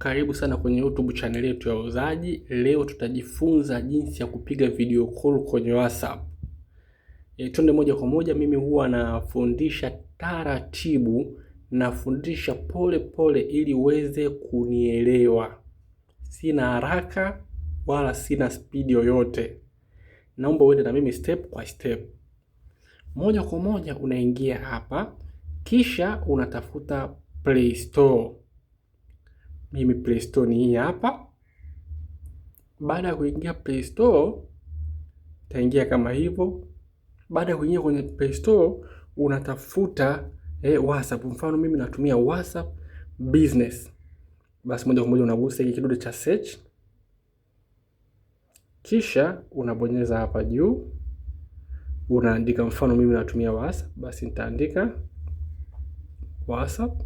Karibu sana kwenye YouTube channel yetu ya Wauzaji. Leo tutajifunza jinsi ya kupiga video call kwenye WhatsApp. Twende moja kwa moja. Mimi huwa nafundisha taratibu, nafundisha pole pole ili uweze kunielewa. Sina haraka wala sina speed yoyote. Naomba uende na mimi step by step. Moja kwa moja unaingia hapa, kisha unatafuta Play Store. Mimi Play Store ni hii hapa. Baada ya kuingia Play Store, utaingia kama hivyo. Baada ya kuingia kwenye Play Store, unatafuta WhatsApp. Mfano mimi natumia WhatsApp Business. Basi moja kwa moja unagusa hiki kidude cha search. Kisha unabonyeza hapa juu. Unaandika mfano mimi natumia WhatsApp, basi nitaandika WhatsApp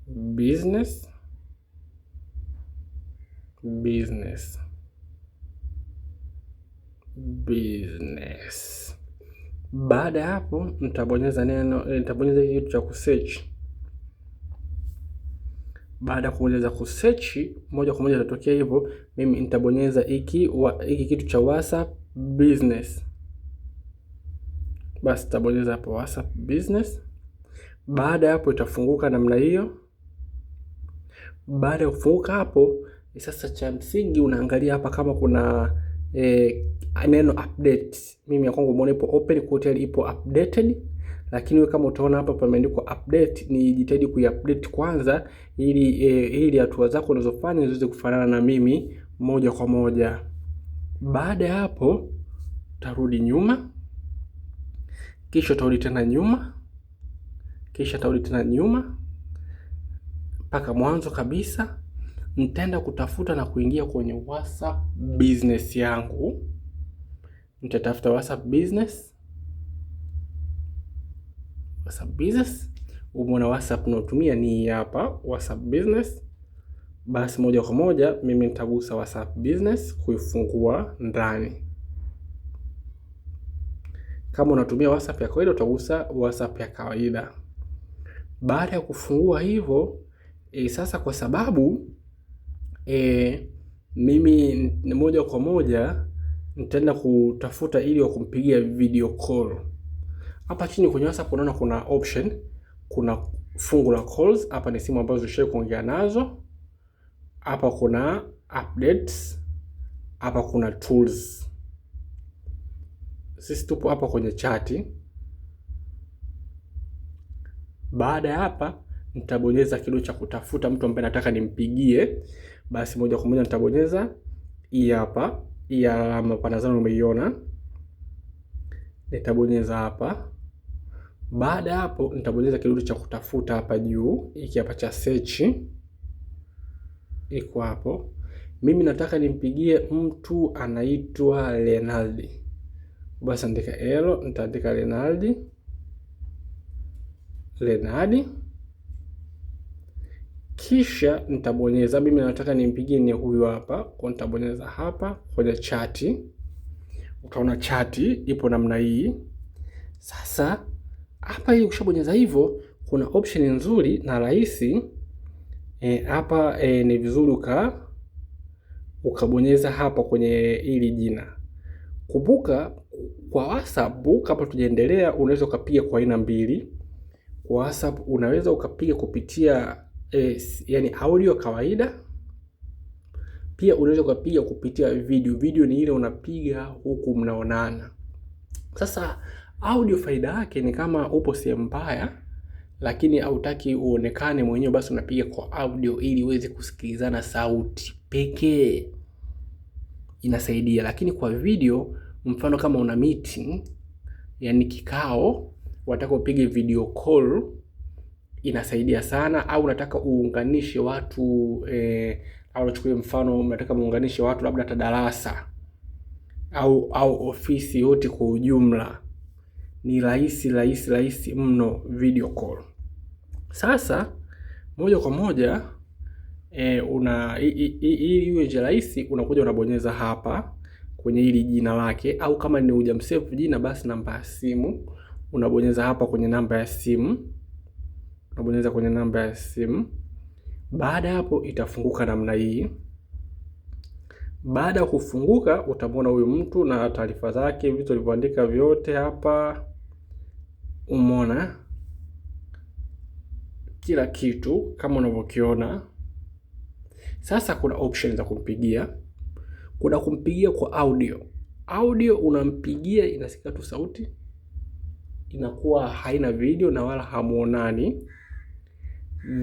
Business. Baada ya hapo nitabonyeza nitabonyeza kitu cha kusearch. Baada ya kubonyeza kusearch, moja kwa moja itatokea hivyo. Mimi nitabonyeza hiki kitu cha WhatsApp Business. Basi nitabonyeza hapo WhatsApp Business. Baada ya hapo itafunguka namna hiyo. Baada ya kufunguka hapo, sasa cha msingi unaangalia hapa kama kuna neno update. Mimi ya kwangu umeona ipo open, hotel ipo updated, lakini wewe kama utaona hapa pameandikwa update, ni jitahidi kuiupdate kwanza ili hatua zako unazofanya ziweze kufanana na mimi moja kwa moja. Baada ya hapo tarudi nyuma, kisha tarudi tena nyuma, kisha tarudi tena nyuma mpaka mwanzo kabisa. Nitaenda kutafuta na kuingia kwenye WhatsApp Business yangu. Nitatafuta WhatsApp Business. Umeona WhatsApp unaotumia ni hapa WhatsApp Business. Basi moja kwa moja mimi nitagusa WhatsApp Business kuifungua ndani. Kama unatumia WhatsApp ya kawaida utagusa WhatsApp ya kawaida. Baada ya kufungua hivyo, sasa kwa sababu mimi moja kwa moja nitaenda kutafuta ili wa kumpigia video call. Hapa chini kwenye WhatsApp unaona kuna option, kuna fungu la calls. Hapa ni simu ambazo ushawahi kuongea nazo. Hapa kuna updates. Hapa kuna tools. Sisi tupo hapa kwenye chati. Baada ya hapa nitabonyeza kidude cha kutafuta mtu ambaye nataka nimpigie. Basi moja kwa moja nitabonyeza hii hapa, hii alama pana zano umeiona. Nitabonyeza hapa. Baada ya hapo nitabonyeza kidude cha kutafuta hapa juu, hiki hapa cha search. Iko hapo. Mimi nataka nimpigie mtu anaitwa Leonardi. Basi andika nitaandika Leonardi. Kisha nitabonyeza, mimi nataka nimpigie ni huyu hapa. Kwa nitabonyeza hapa kwenye chati. Utaona chati ipo namna hii. Sasa hapa hii ukishabonyeza hivyo kuna option nzuri na rahisi. Hapa ni vizuri ukabonyeza hapa kwenye hili jina. Kumbuka kwa WhatsApp kabla tujaendelea, unaweza ukapiga kwa aina mbili. Kwa WhatsApp unaweza ukapiga kupitia yani audio kawaida. Pia unaweza ukapiga kupitia video. Video ni ile unapiga huku mnaonana. Sasa audio faida yake ni kama upo sehemu mbaya lakini hautaki uonekane mwenyewe, basi unapiga kwa audio ili uweze kusikilizana sauti pekee. Inasaidia. Lakini kwa video, mfano kama una meeting, yani kikao, wataka upige video call, inasaidia sana. Au unataka uunganishe watu au uchukue mfano unataka muunganishe watu labda hata darasa au ofisi yote kwa ujumla, ni rahisi mno video call. Sasa moja kwa moja ili iwe rahisi, unakuja unabonyeza hapa kwenye hili jina lake, au kama ni hujamsave jina basi namba ya simu unabonyeza hapa kwenye namba ya simu, unabonyeza kwenye namba ya simu. Baada ya hapo itafunguka namna hii. Baada ya kufunguka utamwona huyu mtu na taarifa zake, vitu alivyoandika vyote hapa. Umeona kila kitu kama unavyokiona. Sasa kuna option za kumpigia. Kuna kumpigia kwa audio. Audio unampigia inasikika tu sauti, inakuwa haina video na wala hamuonani.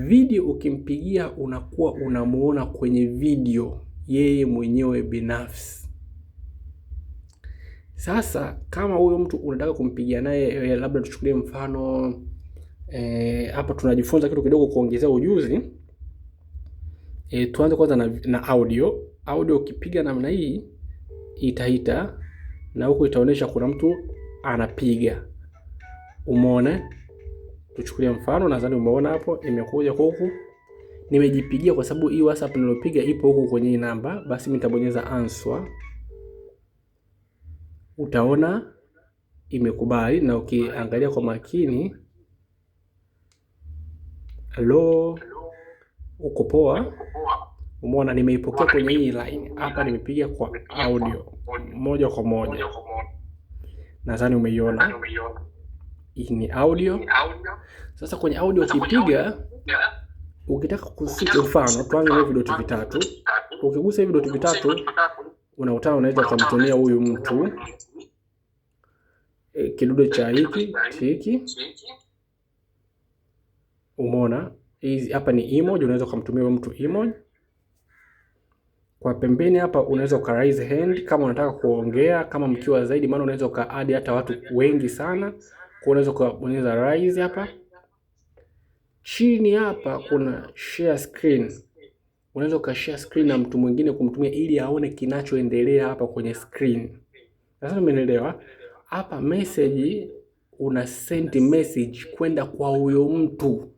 Video ukimpigia unakuwa unamuona kwenye video yeye mwenyewe binafsi. Sasa kama huyo mtu unataka kumpigia naye, labda tuchukulie mfano hapa tunajifunza kitu kidogo kuongezea ujuzi. Tuanze kwanza na audio. Audio ukipiga namna hii itaita na huko itaonyesha kuna mtu anapiga. Umeona? Tuchukulie mfano, nadhani umeona hapo imekuja huku. Nimejipigia kwa sababu hii WhatsApp nilopiga ipo huku kwenye hii namba. Basi mimi nitabonyeza answer. Utaona imekubali, na ukiangalia kwa makini, hello, uko poa. Umeona nimeipokea kwenye hii line. Hapa nimepiga kwa audio moja kwa moja. Nadhani umeiona. Hii ni audio. Sasa kwenye audio ukipiga, ukitaka kuswitch, mfano tuanze na vidoti vitatu. Ukigusa hivi vidoti vitatu unakutana, unaweza kumtumia huyu mtu kidude cha hiki. Umeona hizi hapa ni emoji, unaweza kumtumia huyu mtu emoji. Kwa pembeni hapa unaweza uka raise hand kama unataka kuongea, kama mkiwa zaidi, maana unaweza uka add hata watu wengi sana. Kwa unaweza kubonyeza raise hapa. Chini hapa kuna share screen. Unaweza uka share screen na mtu mwingine kumtumia ili aone kinachoendelea hapa kwenye screen. Sasa umeelewa? Hapa message, una send message kwenda kwa huyo mtu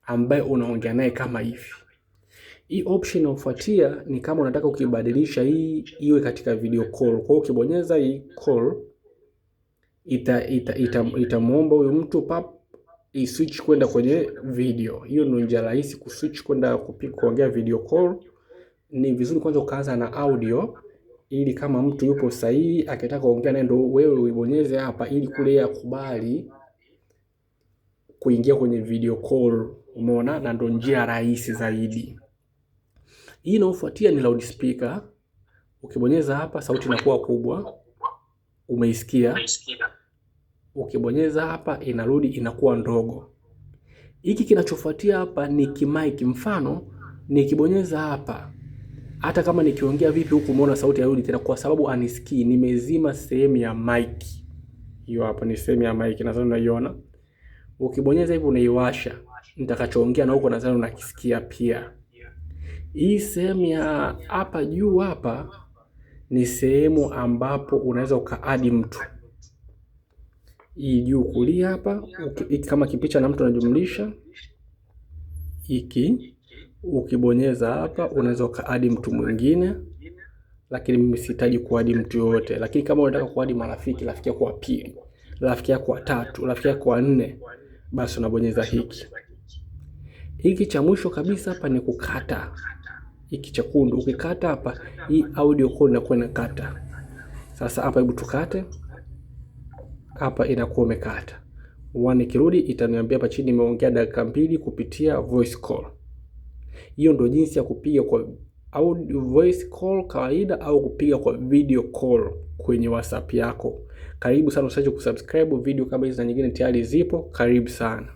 ambaye unaongea naye kama hivi. Hii option inayofuatia ni kama unataka ukibadilisha hii iwe katika video call. Kwa hiyo ukibonyeza hii call itamuomba huyo mtu pap switch kwenda kwenye video. Hiyo ndio njia rahisi kuswitch kwenda kuongea video call. Ni vizuri kwanza ukaanza na audio ili kama mtu yupo sahihi akitaka kuongea naye ndio wewe uibonyeze hapa ili kule akubali kuingia kwenye video call. Umeona, na ndio njia rahisi zaidi. Hii inayofuatia ni loudspeaker. Ukibonyeza hapa sauti inakuwa kubwa. Umeisikia? Ukibonyeza hapa inarudi inakuwa ndogo. Hiki kinachofuatia hapa ni kimic. Mfano nikibonyeza hapa, hata kama nikiongea vipi huku, umeona sauti yarudi tena, kwa sababu anisikii. Nimezima sehemu ya mic. Hiyo hapa ni sehemu ya mic, nadhani unaiona. Ukibonyeza hivi unaiwasha, nitakachoongea na huko nadhani unakisikia pia. Hii sehemu ya hapa juu hapa ni sehemu ambapo unaweza ukaadi mtu. Hii juu kulia hapa, kama kipicha na mtu anajumlisha hiki, ukibonyeza hapa unaweza ukaadi mtu mwingine, lakini mimi sihitaji kuadi mtu yote. Lakini kama unataka kuadi marafiki, rafiki yako wa pili, rafiki yako wa tatu, rafiki yako wa nne, basi unabonyeza hiki. Hiki cha mwisho kabisa hapa ni kukata. Hiki chekundu ukikata hapa, hii audio call inakuwa inakata. Sasa hapa hebu tukate. Hapa inakuwa umekata. Nikirudi itaniambia hapa chini nimeongea dakika 2 kupitia voice call. Hiyo ndio jinsi ya kupiga kwa audio voice call kawaida au kupiga kwa video call kwenye WhatsApp yako. Karibu sana, usiache kusubscribe. Video kama hizi na nyingine tayari zipo. Karibu sana.